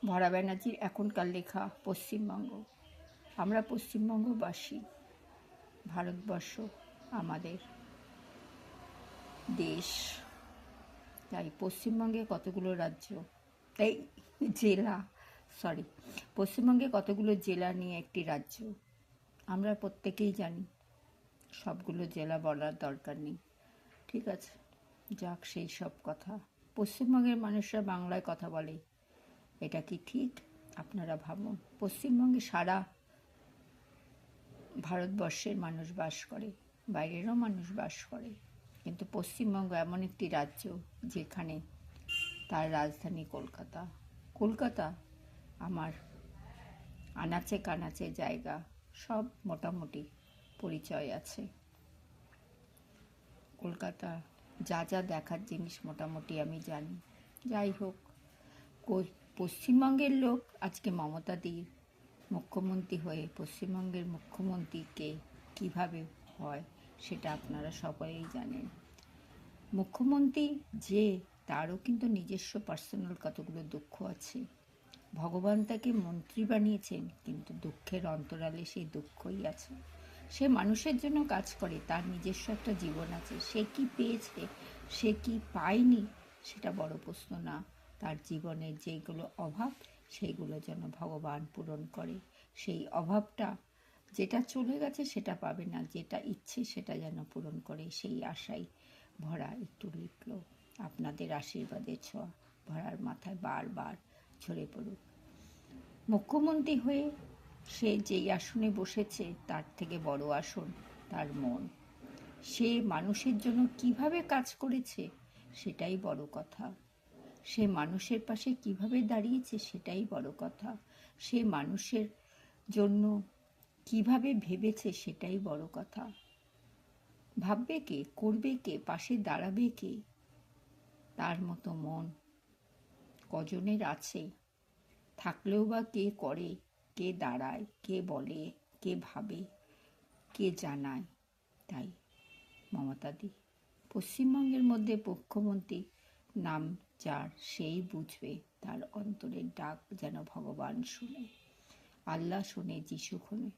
ভরা ব্যানার্জির এখনকার লেখা পশ্চিমবঙ্গ। আমরা পশ্চিমবঙ্গবাসী, ভারতবর্ষ আমাদের দেশ। তাই পশ্চিমবঙ্গে কতগুলো রাজ্য, এই জেলা, পশ্চিমবঙ্গে কতগুলো জেলা নিয়ে একটি রাজ্য। আমরা প্রত্যেকেই জানি, সবগুলো জেলা বলার দরকার নেই, ঠিক আছে? যাক, সেই সব কথা। পশ্চিমবঙ্গের মানুষরা বাংলায় কথা বলে, এটা কি ঠিক? আপনারা ভাবুন। পশ্চিমবঙ্গে সারা ভারতবর্ষের মানুষ বাস করে, বাইরেরও মানুষ বাস করে, কিন্তু পশ্চিমবঙ্গ এমন একটি রাজ্য যেখানে তার রাজধানী কলকাতা। কলকাতা আমার আনাচে কানাচে জায়গা সব মোটামুটি পরিচয় আছে। কলকাতা যা যা দেখার জিনিস মোটামুটি আমি জানি। যাই হোক, পশ্চিমবঙ্গের লোক আজকে মমতাদি মুখ্যমন্ত্রী হয়ে পশ্চিমবঙ্গের মুখ্যমন্ত্রীকে কিভাবে হয় সেটা আপনারা সবাই জানেন। মুখ্যমন্ত্রী যে, তারও কিন্তু নিজস্ব পার্সোনাল কতগুলো দুঃখ আছে। ভগবান তাকে মন্ত্রী বানিয়েছেন, কিন্তু দুঃখের অন্তরালে সেই দুঃখই আছে। সে মানুষের জন্য কাজ করে, তার নিজস্ব একটা জীবন আছে। সে কি পেয়েছে, সে কি পায়নি, সেটা বড় প্রশ্ন না। তার জীবনের যেগুলো অভাব, সেইগুলো যেন ভগবান পূরণ করে। সেই অভাবটা যেটা চলে গেছে সেটা পাবে না, যেটা ইচ্ছে সেটা যেন পূরণ করে, সেই আশাই ভরা একটু লিখল। আপনাদের আশীর্বাদের ছোঁয়া ভরার মাথায় বারবার ঝরে পড়ুক। মুখ্যমন্ত্রী হয়ে সে যেই আসনে বসেছে, তার থেকে বড় আসন তার মন। সে মানুষের জন্য কিভাবে কাজ করেছে সেটাই বড় কথা। সে মানুষের পাশে কিভাবে দাঁড়িয়েছে সেটাই বড় কথা। সে মানুষের জন্য কিভাবে ভেবেছে সেটাই বড় কথা। ভাববে কে, করবে কে, পাশে দাঁড়াবে কে, তার মতো মন কজনের আছে? থাকলেও বা কে করে, কে দাঁড়ায়, কে বলে, কে ভাবে, কে জানায়? তাই মমতাদি পশ্চিমবঙ্গের মধ্যে মুখ্যমন্ত্রী নাম যার, সেই বুঝবে তার অন্তরের ডাক যেন ভগবান শুনে, আল্লাহ শুনে, যিশু শুনে।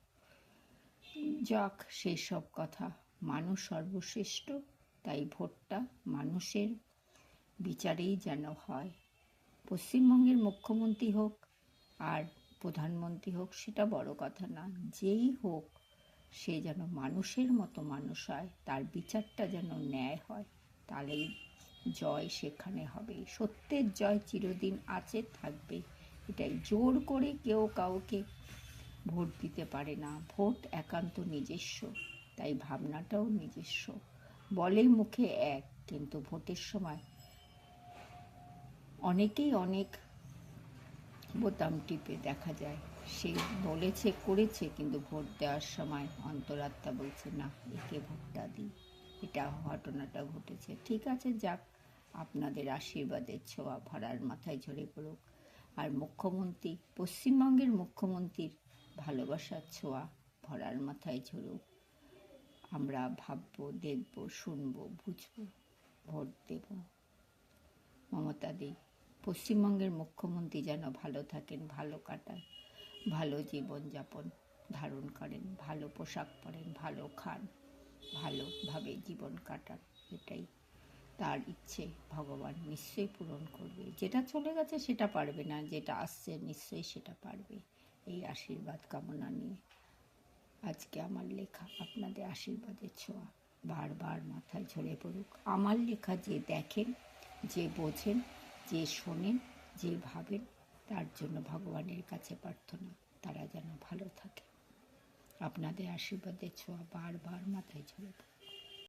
যাক, সেই সব কথা। মানুষ সর্বশ্রেষ্ঠ, তাই ভোটটা মানুষের বিচারেই যেন হয়। পশ্চিমবঙ্গের মুখ্যমন্ত্রী হোক আর প্রধানমন্ত্রী হোক, সেটা বড় কথা না। যেই হোক, সে যেন মানুষের মতো মানুষ হয়, তার বিচারটা যেন ন্যায় হয়, তাহলেই জয় সেখানে হবে। সত্যের জয় চিরদিন আছে, থাকবে। এটাই। জোর করে কেউ কাউকে ভোট দিতে পারে না। ভোট একান্ত নিজস্ব, তাই ভাবনাটাও নিজস্ব। বলে মুখে এক, কিন্তু ভোটের সময় অনেকেই অনেক বোতাম টিপে দেখা যায় সে বলেছে করেছে, কিন্তু ভোট দেওয়ার সময় অন্তরাত্মা বলছে না, একে ভোটটা দিই। এটা ঘটনাটা ঘটেছে। ঠিক আছে, যাক, আপনাদের আশীর্বাদের ছোঁয়া ভরার মাথায় ঝরে পড়ুক। আর মুখ্যমন্ত্রী, পশ্চিমবঙ্গের মুখ্যমন্ত্রীর ভালোবাসার ছোঁয়া ভরার মাথায় ঝরুক। আমরা ভাববো, দেখবো, শুনবো, বুঝবো, ভোট দেব। মমতাদি পশ্চিমবঙ্গের মুখ্যমন্ত্রী যেন ভালো থাকেন, ভালো কাটান, ভালো জীবনযাপন ধারণ করেন, ভালো পোশাক পরেন, ভালো খান, ভালোভাবে জীবন কাটান। এটাই তার ইচ্ছে, ভগবান নিশ্চয়ই পূরণ করবে। যেটা চলে গেছে সেটা পারবে না, যেটা আসছে নিশ্চয়ই সেটা পারবে। এই আশীর্বাদ কামনা নিয়ে আজকে আমার লেখা আপনাদের আশীর্বাদের ছোঁয়া বারবার মাথায় ঝরে পড়ুক। আমার লেখা যে দেখেন, যে বোঝেন, যে শোনেন, যে ভাবেন, তার জন্য ভগবানের কাছে প্রার্থনা, তারা যেন ভালো থাকে। আপনাদের আশীর্বাদের ছোঁয়া বারবার মাথায় ঝরে পড়ুক।